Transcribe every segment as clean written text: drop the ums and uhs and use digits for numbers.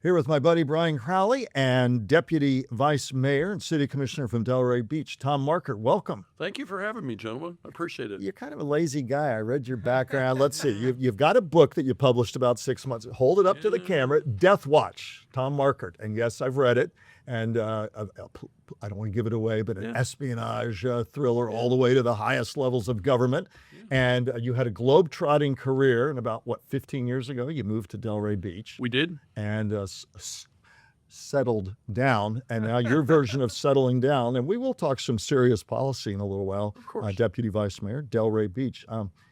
Here with my buddy Brian Crowley and Deputy Vice Mayor and City Commissioner from Delray Beach, Tom Markert. Welcome. Thank you for having me, gentlemen. I appreciate it. You're kind of a lazy guy. I read your background. Let's see. You've got a book that you published about 6 months. Hold it up to the camera. Death Watch, Tom Markert. And yes, I've read it. And I don't want to give it away, but an espionage thriller all the way to the highest levels of government. And you had a globe-trotting career. And about, 15 years ago, you moved to Delray Beach. We did. And settled down, and now your version of settling down, and we will talk some serious policy in a little while. Of course. Deputy Vice Mayor, Delray Beach.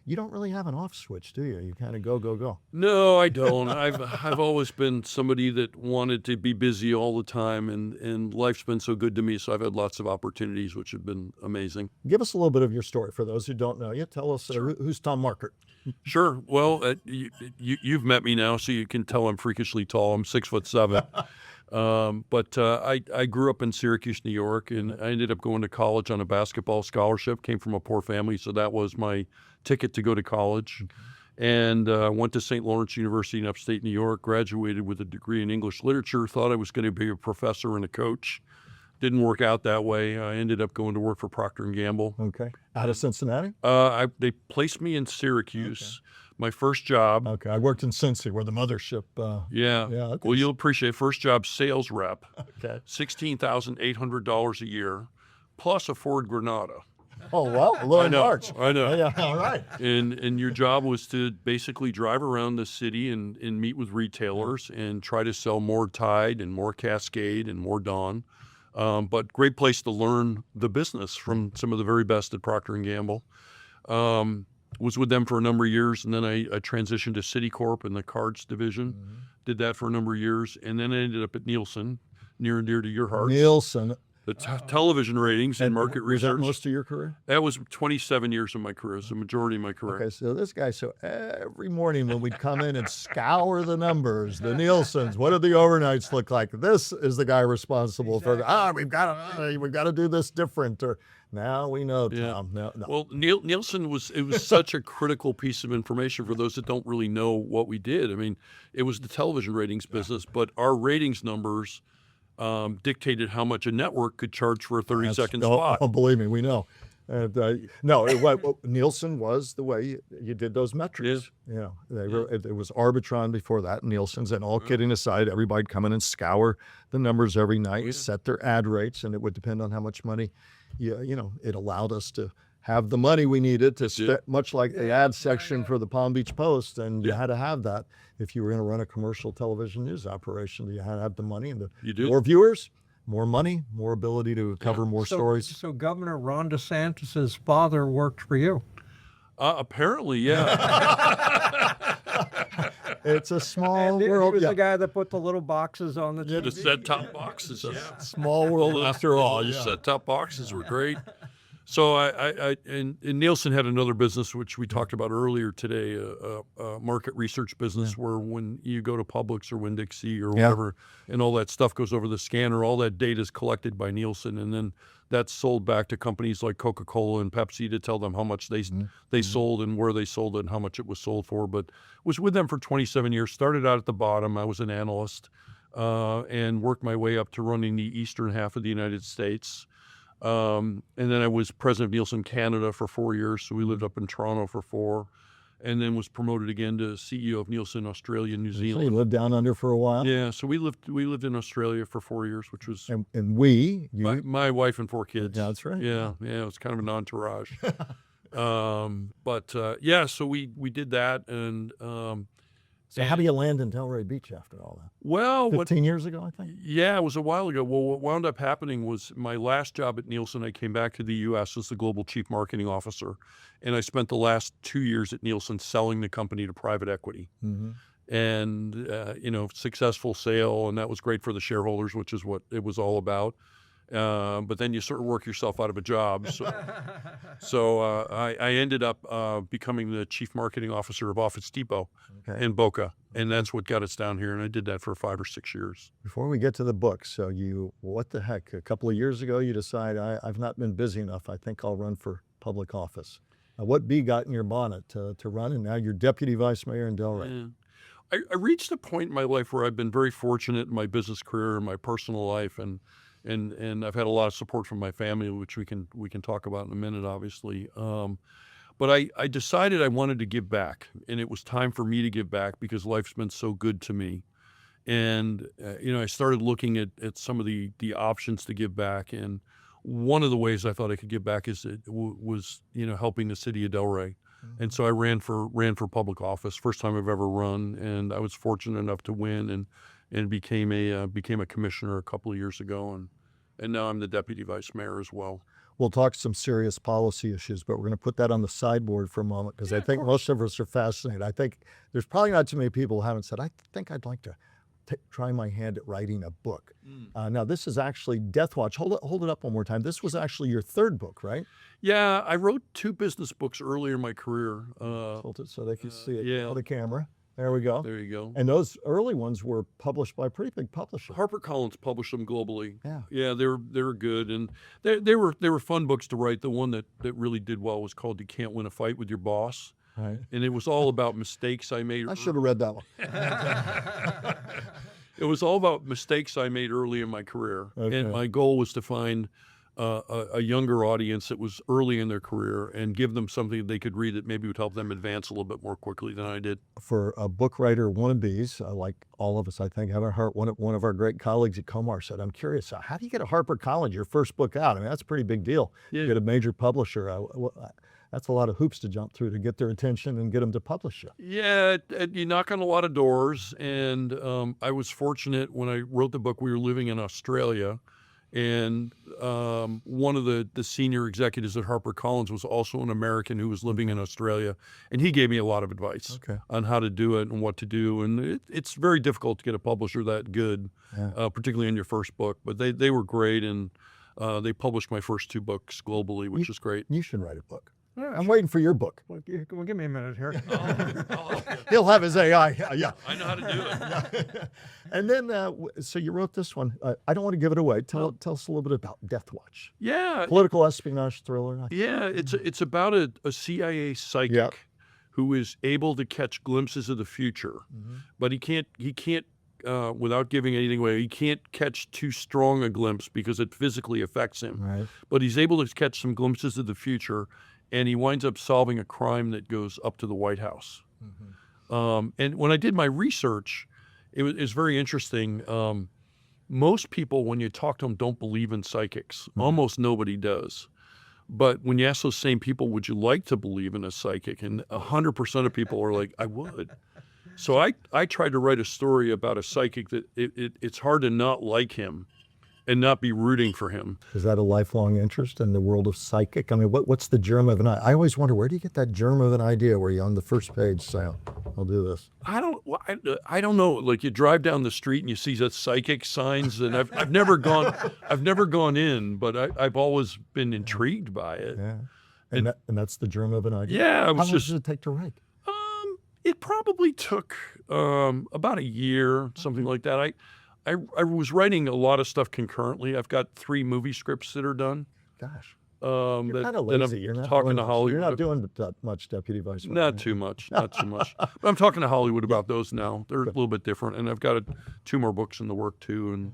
You don't really have an off switch, do you? You kind of go. No, I don't. I've always been somebody that wanted to be busy all the time, and life's been so good to me, so I've had lots of opportunities, which have been amazing. Give us a little bit of your story for those who don't know you. Tell us who's Tom Markert. Sure. Well, you've met me now, so you can tell I'm freakishly tall. I'm 6'7". But I grew up in Syracuse, New York, and I ended up going to college on a basketball scholarship. Came from a poor family, so that was my ticket to go to college. And went to St. Lawrence University in upstate New York, graduated with a degree in English literature, thought I was going to be a professor and a coach. Didn't work out that way. I ended up going to work for Procter & Gamble. Okay. Out of Cincinnati? They placed me in Syracuse. Okay. My first job. Okay, I worked in Cincy, where the mothership. Yeah. Okay. Well, you'll appreciate first job, sales rep. Okay. $16,800 a year, plus a Ford Granada. Oh, well, a little large. I know. Yeah, all right. And your job was to basically drive around the city and meet with retailers and try to sell more Tide and more Cascade and more Dawn. But great place to learn the business from some of the very best at Procter & Gamble. Was with them for a number of years, and then I transitioned to Citicorp in the cards division. Mm-hmm. Did that for a number of years, and then I ended up at Nielsen, near and dear to your heart. Nielsen. The television ratings and market research. Was that most of your career? That was 27 years of my career. It's the majority of my career. Okay, so this guy, every morning when we'd come in and scour the numbers, the Nielsen's, what do the overnights look like? This is the guy responsible for, we've got to do this different, or now we know, Tom. Yeah. No. Well, Nielsen was such a critical piece of information for those that don't really know what we did. I mean, it was the television ratings business, but our ratings numbers dictated how much a network could charge for a 30-second spot. Oh, believe me, we know. Nielsen was the way you did those metrics. Yeah. It was Arbitron before that, Nielsen's, and all kidding aside, everybody'd come in and scour the numbers every night, set their ad rates, and it would depend on how much money, it allowed us to have the money we needed to much like the ad section for the Palm Beach Post, and you had to have that if you were going to run a commercial television news operation. You had to have the money, and more viewers, more money, more ability to cover more stories. So Governor Ron DeSantis' father worked for you? Apparently, yeah. It's a small world. He was the guy that put the little boxes on the TV. The set-top boxes. Small world after all. The set-top boxes were great. So and Nielsen had another business, which we talked about earlier today, a market research business where when you go to Publix or Winn-Dixie or whatever, and all that stuff goes over the scanner, all that data is collected by Nielsen, and then that's sold back to companies like Coca-Cola and Pepsi to tell them how much they sold and where they sold it and how much it was sold for. But was with them for 27 years, started out at the bottom. I was an analyst and worked my way up to running the eastern half of the United States. And then I was president of Nielsen Canada for 4 years, so we lived up in Toronto for 4, and then was promoted again to CEO of Nielsen Australia, New Zealand. So you lived down under for a while? Yeah, so we lived in Australia for 4 years, which was my wife and 4 kids. Yeah, that's right. Yeah, it was kind of an entourage. So we did that, and so how do you land in Delray Beach after all that? Well, 15 years ago, I think? Yeah, it was a while ago. Well, what wound up happening was my last job at Nielsen, I came back to the U.S. as the global chief marketing officer, and I spent the last 2 years at Nielsen selling the company to private equity. Mm-hmm. And, successful sale, and that was great for the shareholders, which is what it was all about. But then you sort of work yourself out of a job. So I ended up becoming the chief marketing officer of Office Depot in Boca, and that's what got us down here. And I did that for 5 or 6 years. Before we get to the book, so what the heck? A couple of years ago, you decide, I've not been busy enough. I think I'll run for public office. What bee got in your bonnet to run, and now you're deputy vice mayor in Delray? Yeah. I reached a point in my life where I've been very fortunate in my business career and my personal life, and I've had a lot of support from my family, which we can talk about in a minute, obviously. But I decided I wanted to give back, and it was time for me to give back because life's been so good to me. And I started looking at some of the options to give back, and one of the ways I thought I could give back was helping the city of Delray. And so I ran for public office, first time I've ever run, and I was fortunate enough to win and became a commissioner a couple of years ago, and now I'm the deputy vice mayor as well. We'll talk some serious policy issues, but we're going to put that on the sideboard for a moment because I think most of us are fascinated. I think there's probably not too many people who haven't said, I think I'd like to try my hand at writing a book. Now, this is actually Death Watch. Hold it up one more time. This was actually your third book, right? Yeah, I wrote 2 business books earlier in my career. Hold it so they can see it. yeah. On the camera. There we go. There you go. And those early ones were published by a pretty big publisher. Harper Collins published them globally. Yeah. They were good, and they were fun books to write. The one that really did well was called "You Can't Win a Fight with Your Boss." Right. And it was all about mistakes I made. I should have read that one. It was all about mistakes I made early in my career. Okay. And my goal was to find a younger audience that was early in their career and give them something they could read that maybe would help them advance a little bit more quickly than I did. For a book writer wannabes, like all of us, I think, have a heart. One of our great colleagues at Comar said, I'm curious, how do you get a Harper Collins, your first book out? I mean, that's a pretty big deal. Yeah. You get a major publisher. That's a lot of hoops to jump through to get their attention and get them to publish it. Yeah, you knock on a lot of doors, and I was fortunate when I wrote the book. We were living in Australia, and one of the senior executives at Harper Collins was also an American who was living in Australia, and he gave me a lot of advice on how to do it and what to do. And it's very difficult to get a publisher that good, particularly in your first book. But they were great, and they published my first 2 books globally, which was great. You should write a book. I'm waiting for your book. Well, give me a minute here. He'll have his AI. Yeah. I know how to do it. And then, so you wrote this one. I don't want to give it away. Tell us a little bit about Death Watch. Yeah. Political espionage thriller. Yeah, it's about a CIA psychic who is able to catch glimpses of the future, but he can't without giving anything away, he can't catch too strong a glimpse because it physically affects him. Right. But he's able to catch some glimpses of the future, and he winds up solving a crime that goes up to the White House. And when I did my research, it was very interesting. Most people, when you talk to them, don't believe in psychics. Almost nobody does. But when you ask those same people, would you like to believe in a psychic? And 100% of people are like, I would. So I tried to write a story about a psychic that it's hard to not like him and not be rooting for him. Is that a lifelong interest in the world of psychic? I mean, what's the germ of an idea? I always wonder, where do you get that germ of an idea where you on the first page say, I'll do this? I don't know. Like you drive down the street and you see that psychic signs, and I've never gone in, but I've always been intrigued by it. Yeah. And that's the germ of an idea? Yeah. How long does it take to write? It probably took about a year, something like that. I was writing a lot of stuff concurrently. I've got 3 movie scripts that are done. Gosh. You're kind of lazy. You're not talking to Hollywood. You're not doing that much, Deputy Vice Mayor. Not too much. But I'm talking to Hollywood about those now. They're a little bit different, and I've got 2 more books in the work too. And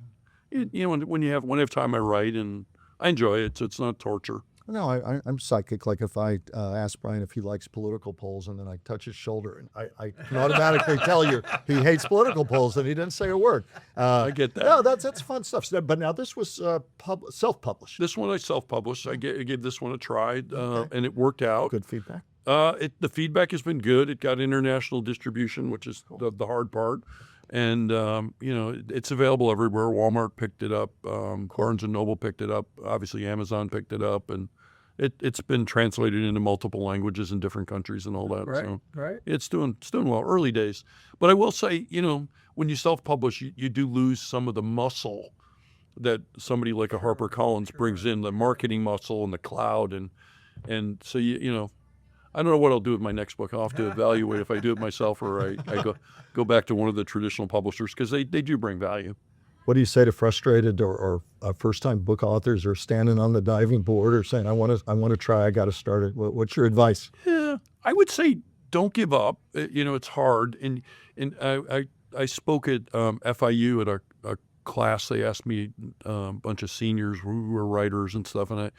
when I have time, I write, and I enjoy it. So it's not torture. No, I'm psychic. Like if I ask Brian if he likes political polls, and then I touch his shoulder, and I can automatically tell you he hates political polls, and he didn't say a word. I get that. No, that's fun stuff. But now this was self-published. This one I self-published. I gave this one a try, and it worked out. Good feedback. The feedback has been good. It got international distribution, which is the hard part. And, it's available everywhere. Walmart picked it up. Barnes & Noble picked it up. Obviously, Amazon picked it up. And it's been translated into multiple languages in different countries and all that. Right, so right. It's doing well. Early days. But I will say, when you self-publish, you do lose some of the muscle that somebody like a Harper Collins brings in, the marketing muscle and the cloud. And so, I don't know what I'll do with my next book. I'll have to evaluate if I do it myself or I go back to one of the traditional publishers, because they do bring value. What do you say to frustrated or first-time book authors who are standing on the diving board or saying, I want to try, I got to start it? What's your advice? Yeah, I would say don't give up. It's hard. And I spoke at FIU at a class. They asked me a bunch of seniors who were writers and stuff, and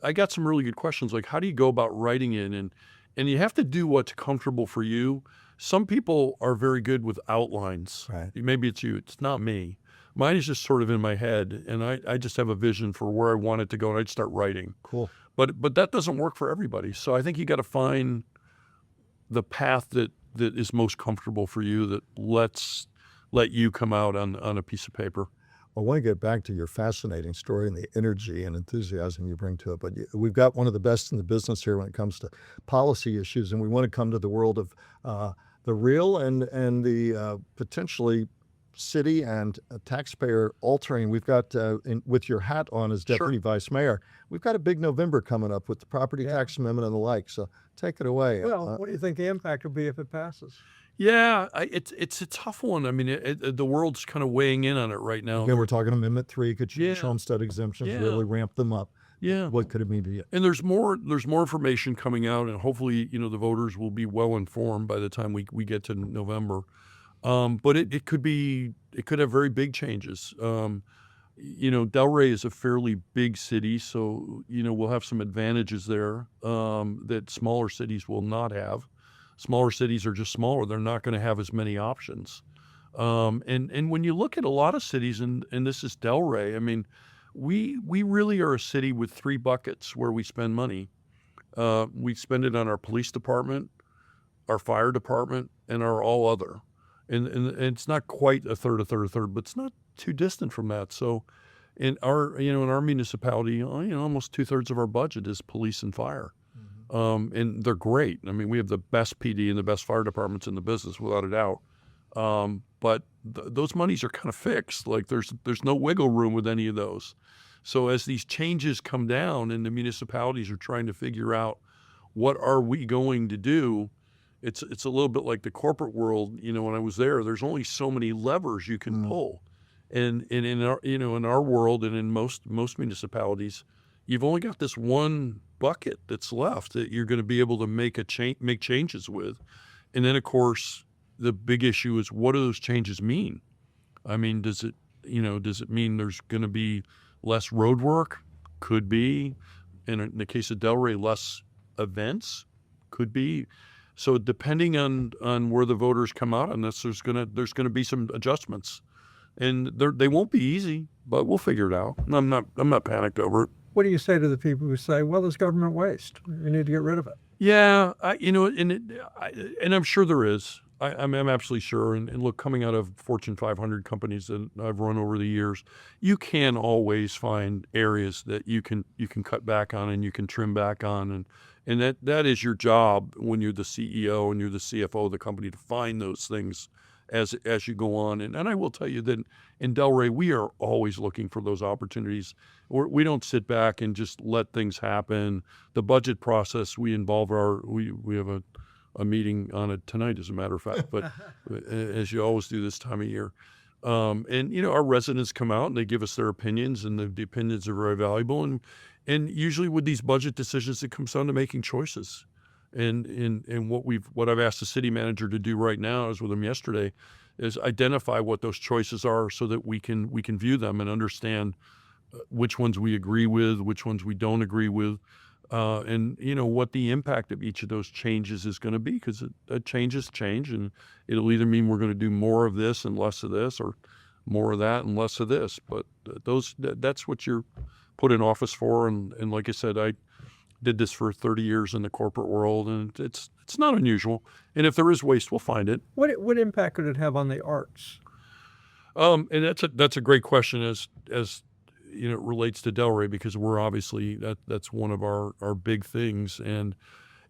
I got some really good questions, like how do you go about writing it, and you have to do what's comfortable for you. Some people are very good with outlines. Right. Maybe it's you. It's not me. Mine is just sort of in my head, and I just have a vision for where I want it to go, and I'd start writing. Cool. But that doesn't work for everybody. So I think you got to find the path that is most comfortable for you, that let you come out on a piece of paper. I want to get back to your fascinating story and the energy and enthusiasm you bring to it. But we've got one of the best in the business here when it comes to policy issues, and we want to come to the world of the real and the potentially city and taxpayer altering. We've got, with your hat on as Deputy Vice Mayor, we've got a big November coming up with the property tax amendment and the like. So take it away. Well, what do you think the impact will be if it passes? Yeah, it's a tough one. I mean, the world's kind of weighing in on it right now. Again, we're talking Amendment 3 could change homestead exemptions, really ramp them up. Yeah. What could it mean to you? And there's more information coming out, and hopefully, the voters will be well informed by the time we get to November. But it could have very big changes. Delray is a fairly big city, so we'll have some advantages there that smaller cities will not have. Smaller cities are just smaller; they're not going to have as many options. And when you look at a lot of cities, and this is Delray, I mean, we really are a city with three buckets where we spend money. We spend it on our police department, our fire department, and our all other. And it's not quite a third, but it's not too distant from that. So in our municipality, almost 2/3 of our budget is police and fire. And they're great. I mean, we have the best PD and the best fire departments in the business, without a doubt. But those monies are kind of fixed. Like there's no wiggle room with any of those. So as these changes come down and the municipalities are trying to figure out what are we going to do, it's a little bit like the corporate world. When I was there's only so many levers you can pull, and in our in our world and in most municipalities, you've only got this one bucket that's left that you're going to be able to make changes with. And then of course the big issue is, what do those changes mean? I mean, does it mean there's going to be less road work? Could be. And in the case of Delray, less events? Could be. So depending on where the voters come out on this, there's gonna be some adjustments, and they won't be easy, but we'll figure it out. I'm not panicked over it. What do you say to the people who say, "Well, there's government waste. You need to get rid of it"? Yeah, and I'm sure there is. I'm absolutely sure. And look, coming out of Fortune 500 companies that I've run over the years, you can always find areas that you can cut back on and you can trim back on, and that is your job when you're the CEO and you're the CFO of the company, to find those things as you go on. And I will tell you that in Delray, we are always looking for those opportunities. We don't sit back and just let things happen. The budget process, we involve we have a meeting on it tonight, as a matter of fact, but as you always do this time of year. And our residents come out and they give us their opinions, and the opinions are very valuable. And usually with these budget decisions, it comes down to making choices. And what I've asked the city manager to do right now, I was with him yesterday, is identify what those choices are so that we can view them and understand which ones we agree with, which ones we don't agree with, and what the impact of each of those changes is going to be, because changes change, and it'll either mean we're going to do more of this and less of this, or more of that and less of this. But that's what you're put in office for. And like I said, I did this for 30 years in the corporate world, and it's not unusual. And if there is waste, we'll find it. What impact could it have on the arts? And that's a great question as it relates to Delray, because we're obviously that's one of our big things, and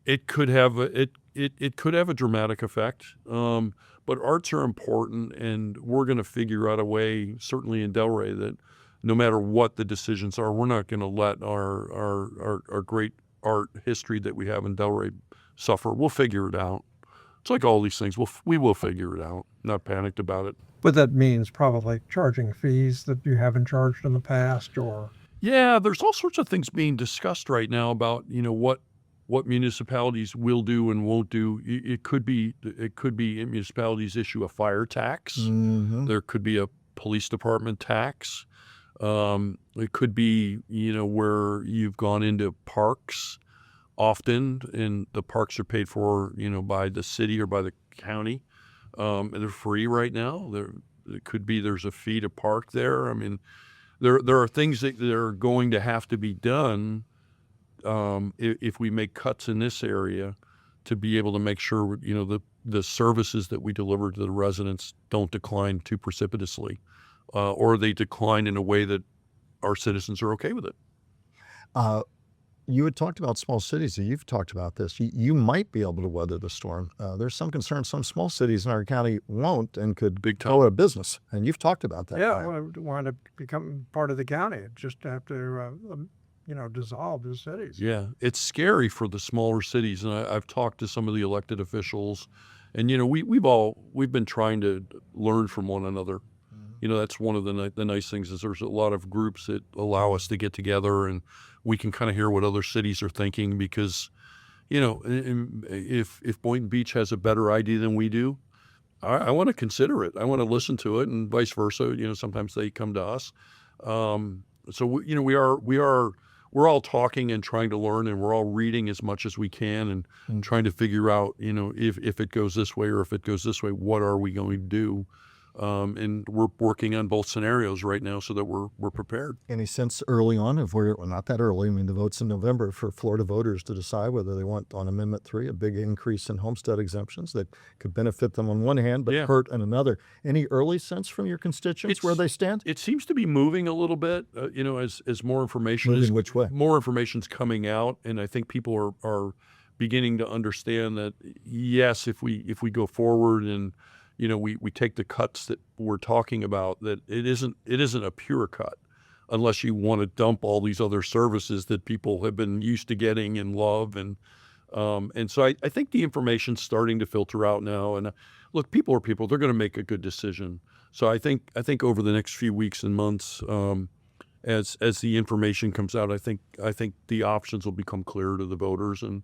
it could have it could have a dramatic effect. But arts are important, and we're going to figure out a way, certainly in Delray, that no matter what the decisions are, we're not going to let our great art history that we have in Delray suffer. We'll figure it out. It's like all these things. We will figure it out. Not panicked about it. But that means probably charging fees that you haven't charged in the past, or... Yeah, there's all sorts of things being discussed right now about, what municipalities will do and won't do. It could be municipalities issue a fire tax. Mm-hmm. There could be a police department tax. It could be, where you've gone into parks often, and the parks are paid for, by the city or by the county. And they're free right now. It could be there's a fee to park there. I mean, there are things that are going to have to be done if we make cuts in this area to be able to make sure, the services that we deliver to the residents don't decline too precipitously, or they decline in a way that our citizens are okay with it. You had talked about small cities, and you've talked about this. You might be able to weather the storm. There's some concern some small cities in our county won't and could Big time. go out of business. And you've talked about that. Yeah, Brian. well, want to become part of the county. Just have to, dissolve the cities. Yeah, it's scary for the smaller cities, and I've talked to some of the elected officials, and we've been trying to learn from one another. That's one of the nice things is there's a lot of groups that allow us to get together, and we can kind of hear what other cities are thinking, because, if Boynton Beach has a better idea than we do, I want to consider it. I want to listen to it, and vice versa. Sometimes they come to us. So we're all talking and trying to learn, and we're all reading as much as we can and trying to figure out, if it goes this way or if it goes this way, what are we going to do? And we're working on both scenarios right now so that we're prepared. Any sense early on of where, well, not that early, I mean, the vote's in November for Florida voters to decide whether they want on Amendment 3 a big increase in homestead exemptions that could benefit them on one hand but hurt on another. Any early sense from your constituents where they stand? It seems to be moving a little bit, as more information Moving which way? More information's coming out, and I think people are beginning to understand that, yes, if we go forward and we take the cuts that we're talking about, that it isn't a pure cut unless you want to dump all these other services that people have been used to getting and love. And so I think the information's starting to filter out now. And look, people are people. They're going to make a good decision. So I think over the next few weeks and months, as the information comes out, I think the options will become clearer to the voters, and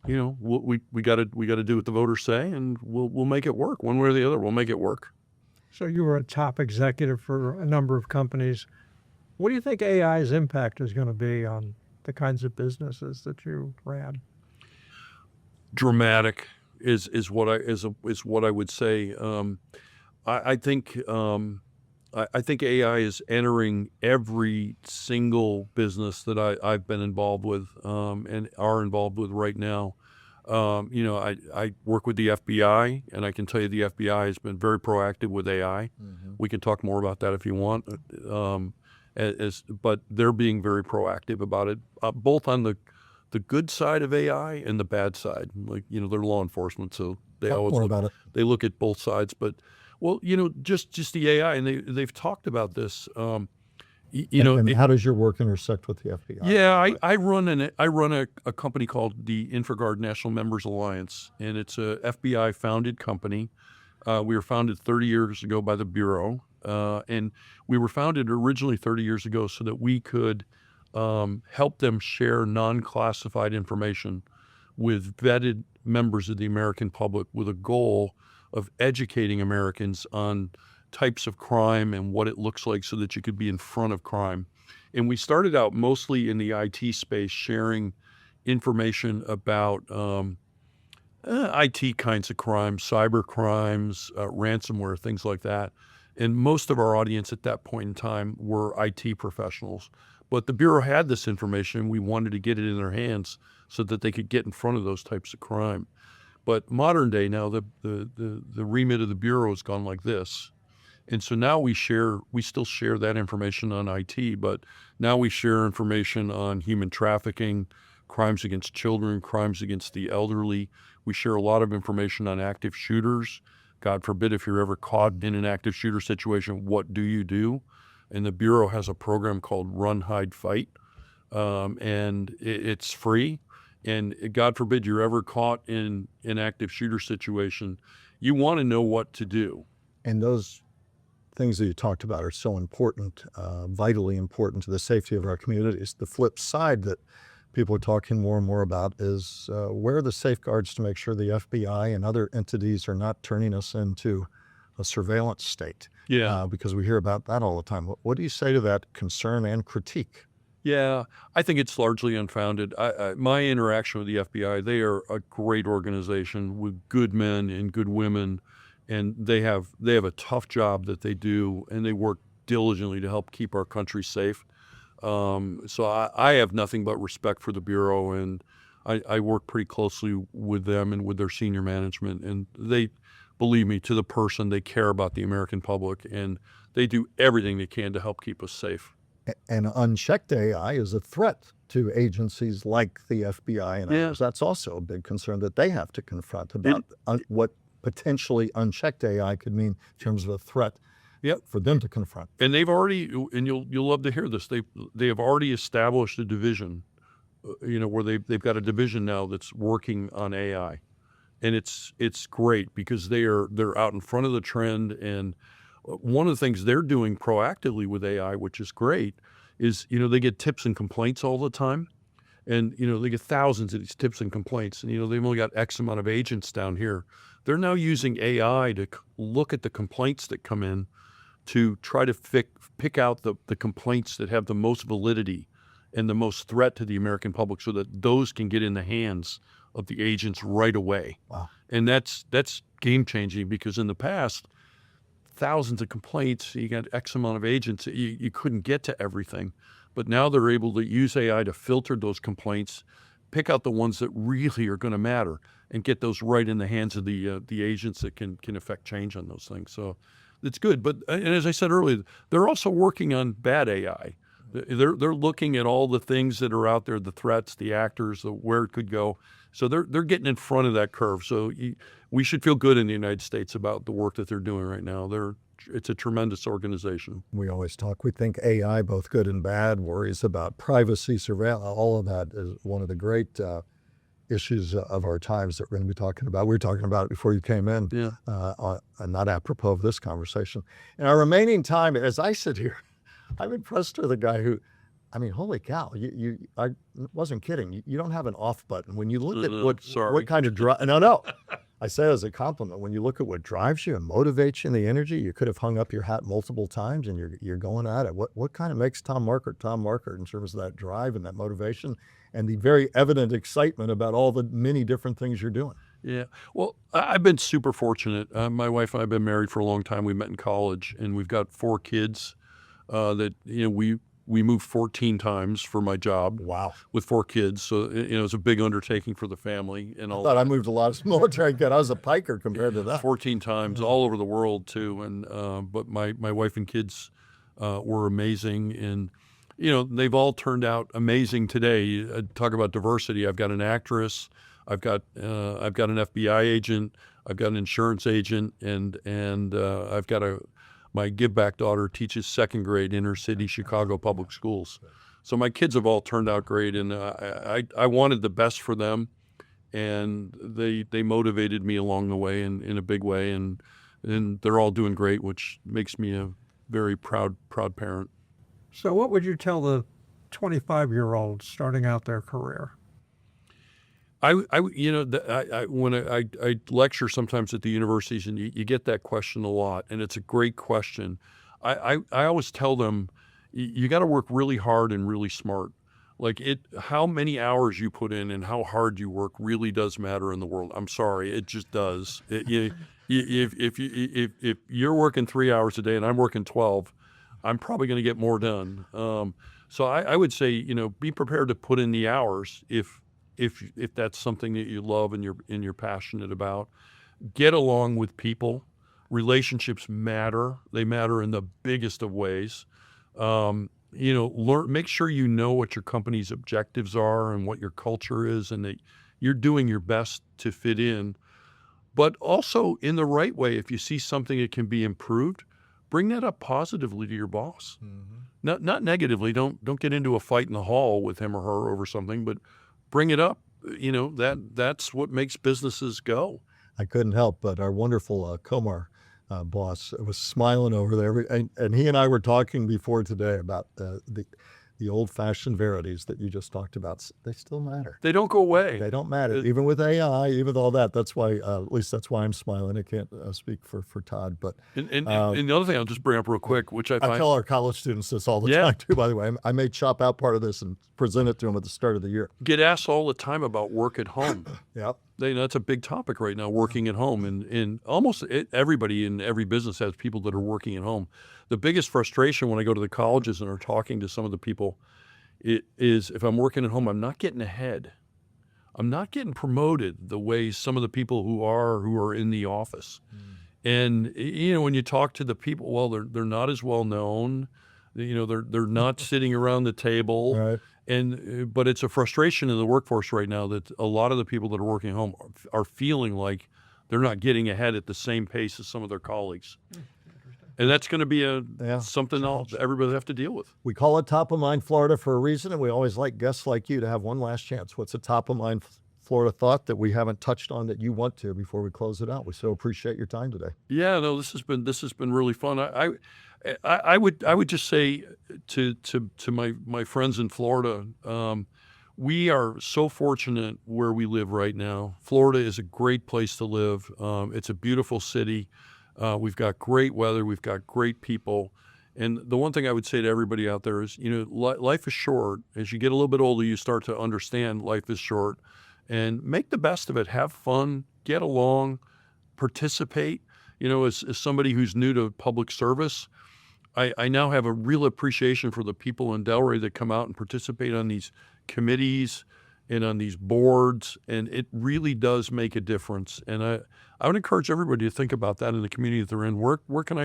we got to do what the voters say, and we'll make it work one way or the other. We'll make it work. So you were a top executive for a number of companies. What do you think AI's impact is going to be on the kinds of businesses that you ran? Dramatic is what I would say. I think AI is entering every single business that I've been involved with and are involved with right now. I work with the FBI, and I can tell you the FBI has been very proactive with AI. Mm-hmm. We can talk more about that if you want. But they're being very proactive about it, both on the good side of AI and the bad side. Like, they're law enforcement, so they they look at both sides. But well, just the AI, and they've talked about this. And how does your work intersect with the FBI? Yeah, I run a company called the InfraGard National Members Alliance, and it's a FBI founded company. We were founded 30 years ago by the Bureau, and we were founded originally 30 years ago so that we could help them share non-classified information with vetted members of the American public, with a goal of educating Americans on types of crime and what it looks like so that you could be in front of crime. And we started out mostly in the IT space, sharing information about IT kinds of crimes, cyber crimes, ransomware, things like that. And most of our audience at that point in time were IT professionals. But the Bureau had this information. We wanted to get it in their hands so that they could get in front of those types of crime. But modern day now, the remit of the Bureau has gone like this. And so now we still share that information on IT, but now we share information on human trafficking, crimes against children, crimes against the elderly. We share a lot of information on active shooters. God forbid, if you're ever caught in an active shooter situation, what do you do? And the Bureau has a program called Run, Hide, Fight, and it's free. And God forbid you're ever caught in an active shooter situation, you want to know what to do. And those things that you talked about are so important, vitally important to the safety of our communities. The flip side that people are talking more and more about is where are the safeguards to make sure the FBI and other entities are not turning us into a surveillance state? Yeah. Because we hear about that all the time. What do you say to that concern and critique? Yeah, I think it's largely unfounded. My interaction with the FBI, they are a great organization with good men and good women, and they have a tough job that they do, and they work diligently to help keep our country safe. So I have nothing but respect for the Bureau, and I work pretty closely with them and with their senior management, and they, believe me, to the person, they care about the American public, and they do everything they can to help keep us safe. And unchecked AI is a threat to agencies like the FBI and others. That's also a big concern that they have to confront about what potentially unchecked AI could mean in terms of a threat for them to confront. And they've already, and you'll love to hear this, they have already established a division, where they've got a division now that's working on AI. And it's great because they're out in front of the trend. And one of the things they're doing proactively with AI, which is great, is, they get tips and complaints all the time. And, they get thousands of these tips and complaints. And, they've only got X amount of agents down here. They're now using AI to look at the complaints that come in to try to pick out the complaints that have the most validity and the most threat to the American public so that those can get in the hands of the agents right away. Wow. And that's game-changing because in the past, thousands of complaints, you got X amount of agents, you couldn't get to everything. But now they're able to use AI to filter those complaints, pick out the ones that really are going to matter, and get those right in the hands of the agents that can affect change on those things. So it's good. But and as I said earlier, they're also working on bad AI. They're looking at all the things that are out there, the threats, the actors, where it could go. So they're getting in front of that curve. So we should feel good in the United States about the work that they're doing right now. It's a tremendous organization. We always talk, we think AI, both good and bad, worries about privacy, surveillance, all of that is one of the great issues of our times that we're going to be talking about. We were talking about it before you came in, not apropos of this conversation. In our remaining time, as I sit here, I'm impressed with a guy who, holy cow, I wasn't kidding. You don't have an off button. When you look at what kind of drive, no, I say it as a compliment. When you look at what drives you and motivates you and the energy, you could have hung up your hat multiple times and you're going at it. What kind of makes Tom Markert in terms of that drive and that motivation and the very evident excitement about all the many different things you're doing? Yeah. Well, I've been super fortunate. My wife and I have been married for a long time. We met in college, and we've got 4 kids that, we moved 14 times for my job. Wow. With 4 kids. So, it was a big undertaking for the family. And all I thought I moved a lot of military kids. I was a piker compared to that. 14 times all over the world too. And, but my wife and kids were amazing. And, they've all turned out amazing today. Talk about diversity. I've got an actress. I've got an FBI agent. I've got an insurance agent. And I've got my give-back daughter teaches 2nd grade inner city Chicago public schools. So my kids have all turned out great, and I wanted the best for them, and they motivated me along the way in a big way, and they're all doing great, which makes me a very proud parent. So what would you tell the 25-year-olds starting out their career? When I lecture sometimes at the universities, and you get that question a lot, and it's a great question. I always tell them, you got to work really hard and really smart. Like how many hours you put in and how hard you work really does matter in the world. I'm sorry, it just does. If you're working 3 hours a day and I'm working 12, I'm probably going to get more done. So I would say, be prepared to put in the hours if that's something that you love and you're passionate about. Get along with people. Relationships matter. They matter in the biggest of ways. Make sure you know what your company's objectives are and what your culture is, and that you're doing your best to fit in. But also in the right way, if you see something that can be improved, bring that up positively to your boss. Mm-hmm. Not negatively. Don't get into a fight in the hall with him or her over something, but bring it up. That's what makes businesses go. I couldn't help but our wonderful Komar boss was smiling over there, and he and I were talking before today about the old-fashioned verities that you just talked about, they still matter. They don't go away. They don't matter, even with AI, even with all that. That's why, at least that's why I'm smiling. I can't speak for Todd, but And the other thing I'll just bring up real quick, which I I find tell our college students this all the time too. By the way, I may chop out part of this and present it to them at the start of the year. get asked all the time about work at home. Yep. That's a big topic right now, working at home. And almost everybody in every business has people that are working at home. The biggest frustration when I go to the colleges and are talking to some of the people is if I'm working at home, I'm not getting ahead. I'm not getting promoted the way some of the people who are in the office. And when you talk to the people, well, they're not as well known. They're not sitting around the table. Right. But it's a frustration in the workforce right now that a lot of the people that are working at home are feeling like they're not getting ahead at the same pace as some of their colleagues. And that's going to be something else everybody will have to deal with. We call it Top of Mind Florida for a reason, and we always like guests like you to have one last chance. What's a top of mind Florida thought that we haven't touched on that you want to before we close it out? We so appreciate your time today. Yeah, no, this has been really fun. I would just say to my friends in Florida, we are so fortunate where we live right now. Florida is a great place to live. It's a beautiful city. We've got great weather. We've got great people. And the one thing I would say to everybody out there is, life is short. As you get a little bit older, you start to understand life is short. And make the best of it. Have fun. Get along. Participate. As somebody who's new to public service, I now have a real appreciation for the people in Delray that come out and participate on these committees and on these boards, and it really does make a difference. And I would encourage everybody to think about that in the community that they're in. Where can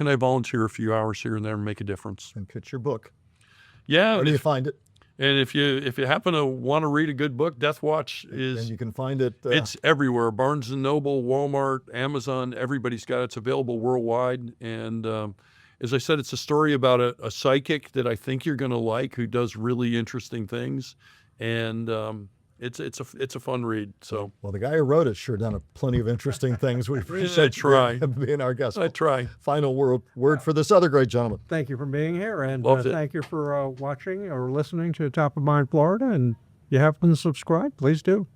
I volunteer a few hours here and there and make a difference? And pitch your book. Yeah. Where do you find it? And if you happen to want to read a good book, Death Watch is. And you can find it. It's everywhere. Barnes and Noble, Walmart, Amazon. Everybody's got it. It's available worldwide. And as I said, it's a story about a psychic that I think you're going to like, who does really interesting things. And it's a fun read. So, well, the guy who wrote it sure done plenty of interesting things. We appreciate you being our guest. I try. Final word for this other great gentleman. Thank you for being here, and Loved it. thank you for watching or listening to Top of Mind Florida. And if you haven't subscribed, please do.